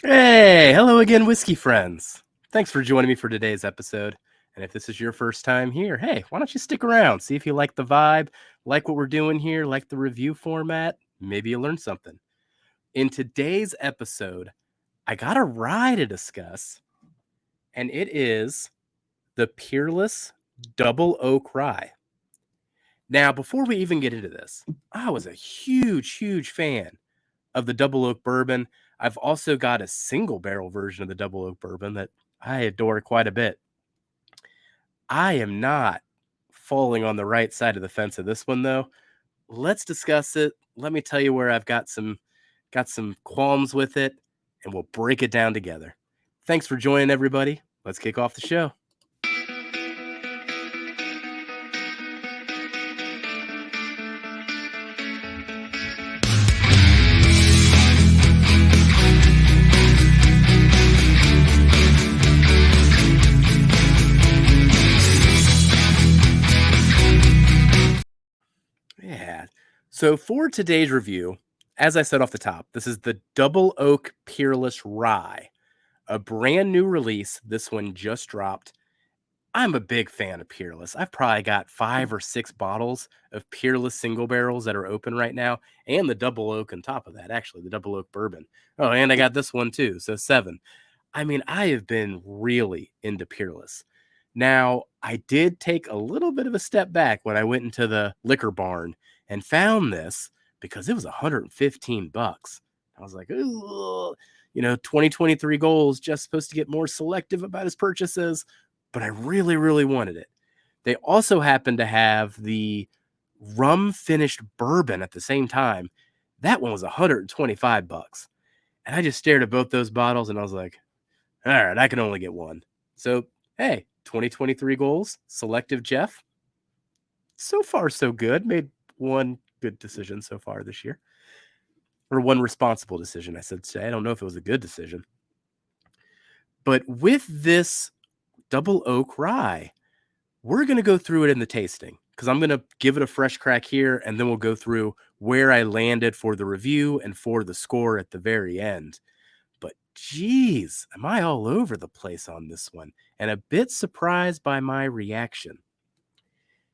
Hey, hello again, whiskey friends. Thanks for joining me for today's episode. And if this is your first time here, hey, why don't you stick around? See if you like the vibe, like what we're doing here, like the review format. Maybe you learned something. In today's episode, I got a rye to discuss, and it is the Peerless Double Oak Rye. Now, before we even get into this, I was a huge fan of the Double Oak Bourbon. I've also got a single barrel version of the Double Oak Bourbon that I adore quite a bit. I am not falling on the right side of the fence of this one though. Let's discuss it. Let me tell you where I've got some qualms with it, and we'll break it down together. Thanks for joining, everybody. Let's kick off the show. Yeah. So for today's review, as I said off the top, this is the Double Oak Peerless Rye, a brand new release. This one just dropped. I'm a big fan of Peerless. I've probably got 5 or 6 bottles of Peerless single barrels that are open right now, and the Double Oak on top of that, actually, the Double Oak Bourbon. Oh, and I got this one too, so 7. I mean, I have been really into Peerless. Now, I did take a little bit of a step back when I went into the liquor barn and found this because it was 115 bucks. I was like, "Ooh, 2023 goals, just supposed to get more selective about his purchases," but I really wanted it. They also happened to have the rum finished bourbon at the same time. That one was 125 bucks. And I just stared at both those bottles and I was like, all right, I can only get one. So, hey, 2023 goals, selective Jeff. So far, so good. Made one good decision so far this year, or one responsible decision, I should say. I don't know if it was a good decision. But with this Double Oak Rye, we're going to go through it in the tasting because I'm going to give it a fresh crack here, and then we'll go through where I landed for the review and for the score at the very end. But geez, am I all over the place on this one and a bit surprised by my reaction.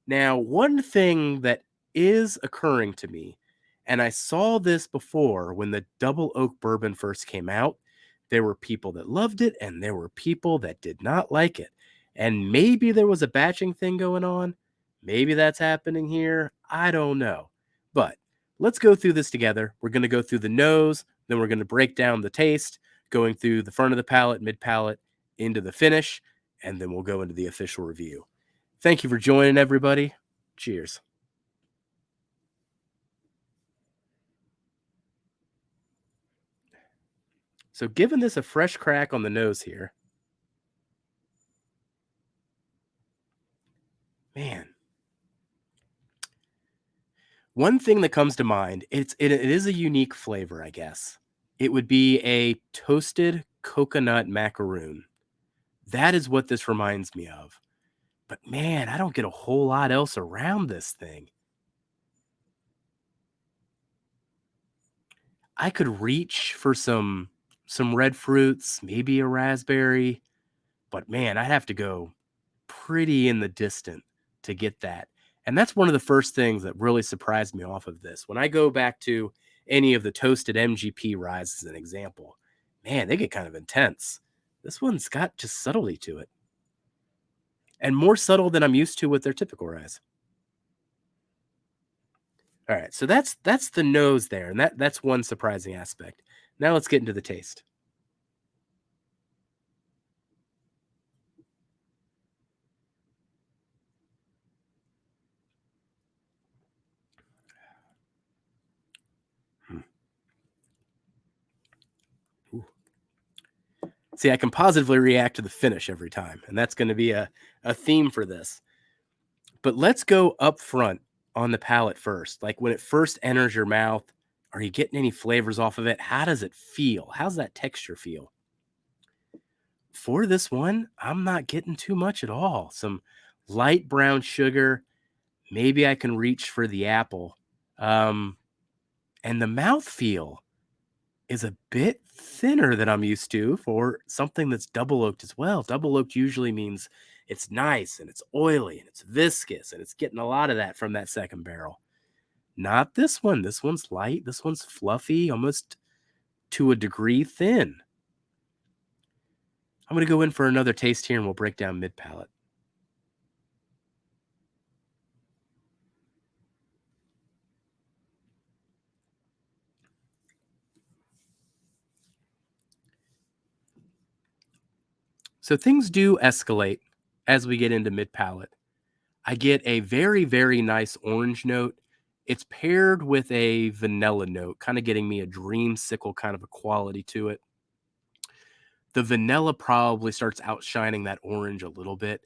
Now, one thing that is occurring to me, and I saw this before when the Double Oak Bourbon first came out, there were people that loved it and there were people that did not like it. And maybe there was a batching thing going on. Maybe that's happening here. I don't know. But let's go through this together. We're going to go through the nose, then we're going to break down the taste, going through the front of the palate, mid palate, into the finish, and then we'll go into the official review. Thank you for joining, everybody. Cheers. So, giving this a fresh crack on the nose here, man, one thing that comes to mind, it is a unique flavor, I guess. It would be a toasted coconut macaroon. That is what this reminds me of. But man, I don't get a whole lot else around this thing. I could reach for some red fruits, maybe a raspberry, but man, I'd have to go pretty in the distant to get that. And that's one of the first things that really surprised me off of this. When I go back to any of the toasted MGP ryes as an example, man, they get kind of intense. This one's got just subtlety to it, and more subtle than I'm used to with their typical ryes. All right, so that's the nose there, and that's one surprising aspect. Now let's get into the taste. Hmm. Ooh. See, I can positively react to the finish every time, and that's going to be a theme for this. But let's go up front on the palate first. Like when it first enters your mouth, are you getting any flavors off of it? How does it feel? How's that texture feel? For this one, I'm not getting too much at all. Some light brown sugar. Maybe I can reach for the apple. Um, and the mouth feel. is a bit thinner than I'm used to for something that's double oaked as well. Double oaked usually means it's nice and it's oily and it's viscous and it's getting a lot of that from that second barrel. Not this one. This one's light. This one's fluffy, almost to a degree thin. I'm going to go in for another taste here and we'll break down mid palate. So things do escalate as we get into mid palate. I get a very, very nice orange note. It's paired with a vanilla note, kind of getting me a dreamsicle kind of a quality to it. The vanilla probably starts outshining that orange a little bit.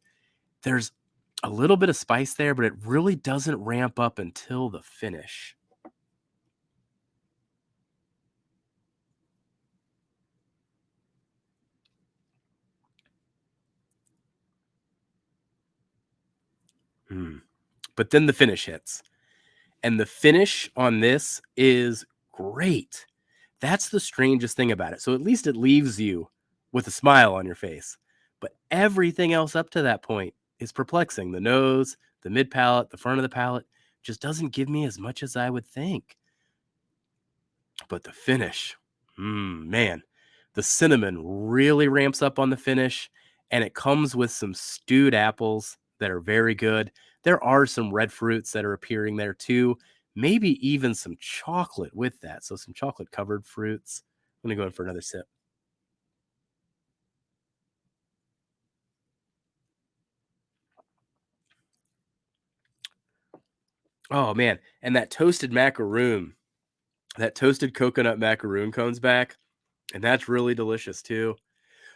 There's a little bit of spice there, but it really doesn't ramp up until the finish. Mm. But then the finish hits. And the finish on this is great. That's the strangest thing about it. So at least it leaves you with a smile on your face. But everything else up to that point is perplexing. The nose, the mid palate, the front of the palate just doesn't give me as much as I would think. But the finish, man, the cinnamon really ramps up on the finish, and it comes with some stewed apples that are very good. There are some red fruits that are appearing there too, maybe even some chocolate with that. So, some chocolate covered fruits. I'm going to go in for another sip. Oh, man. And that toasted macaroon, that toasted coconut macaroon comes back, and that's really delicious too.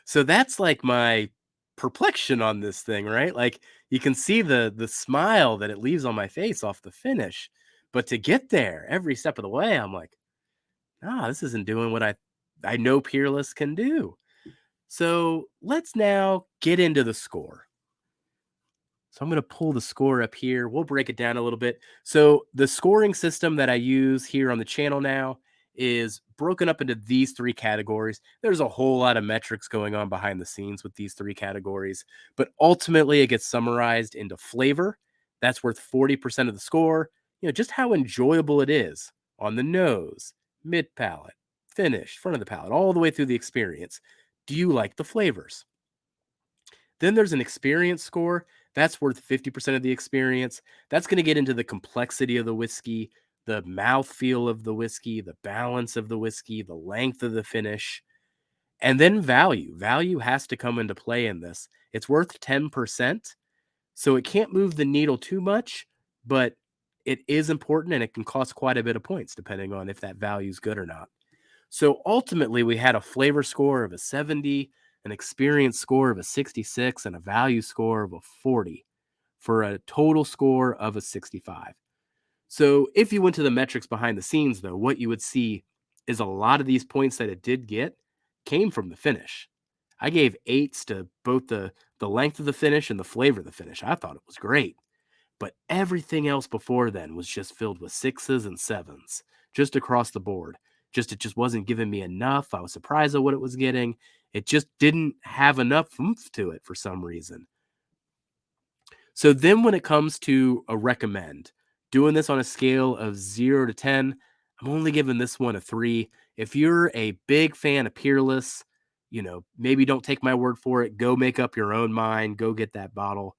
So that's like my perplexion on this thing, right? Like you can see the smile that it leaves on my face off the finish. But to get there every step of the way, I'm like, ah, this isn't doing what I know Peerless can do. So let's now get into the score. So I'm going to pull the score up here. We'll break it down a little bit. So the scoring system that I use here on the channel now is broken up into these three categories. There's a whole lot of metrics going on behind the scenes with these three categories, but ultimately it gets summarized into flavor. That's worth 40% of the score. Just how enjoyable it is on the nose, mid palate, finish, front of the palate, all the way through the experience. Do you like the flavors? Then there's an experience score. That's worth 50% of the experience. That's going to get into the complexity of the whiskey, the mouthfeel of the whiskey, the balance of the whiskey, the length of the finish, and then value. Value has to come into play in this. It's worth 10%. So it can't move the needle too much, but it is important and it can cost quite a bit of points depending on if that value is good or not. So ultimately, we had a flavor score of a 70, an experience score of a 66, and a value score of a 40 for a total score of a 65. So if you went to the metrics behind the scenes, though, what you would see is a lot of these points that it did get came from the finish. I gave eights to both the length of the finish and the flavor of the finish. I thought it was great. But everything else before then was just filled with sixes and sevens, just across the board. Just it just wasn't giving me enough. I was surprised at what it was getting. It just didn't have enough oomph to it for some reason. So then when it comes to a recommend, doing this on a scale of 0 to 10, I'm only giving this one a 3. If you're a big fan of Peerless, maybe don't take my word for it. Go make up your own mind. Go get that bottle.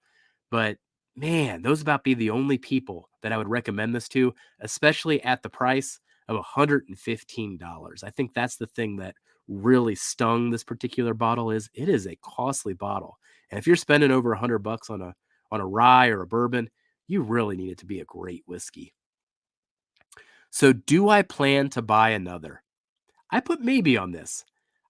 But man, those about be the only people that I would recommend this to, especially at the price of $115. I think that's the thing that really stung this particular bottle is it is a costly bottle. And if you're spending over $100 on a rye or a bourbon, you really need it to be a great whiskey. So do I plan to buy another? I put maybe on this.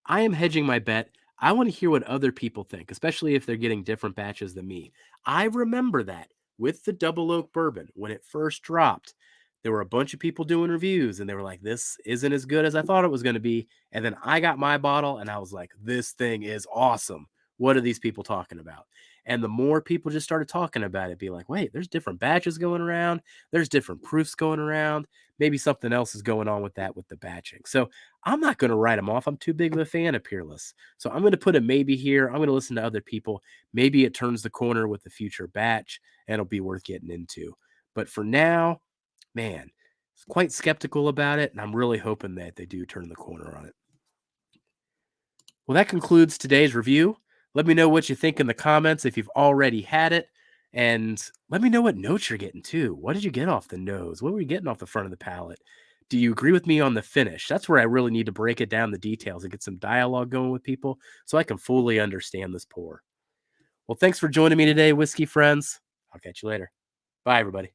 I am hedging my bet. I want to hear what other people think, especially if they're getting different batches than me. I remember that with the double oak bourbon when it first dropped. There were a bunch of people doing reviews and they were like, this isn't as good as I thought it was going to be. And then I got my bottle and I was like, this thing is awesome. What are these people talking about? And the more people just started talking about it, be like, wait, there's different batches going around, there's different proofs going around. Maybe something else is going on with that with the batching. So I'm not going to write them off. I'm too big of a fan of Peerless. So I'm going to put a maybe here. I'm going to listen to other people. Maybe it turns the corner with the future batch and it'll be worth getting into. But for now, man, quite skeptical about it. And I'm really hoping that they do turn the corner on it. Well, that concludes today's review. Let me know what you think in the comments if you've already had it. And let me know what notes you're getting too. What did you get off the nose? What were you getting off the front of the palate? Do you agree with me on the finish? That's where I really need to break it down the details and get some dialogue going with people so I can fully understand this pour. Well, thanks for joining me today, whiskey friends. I'll catch you later. Bye, everybody.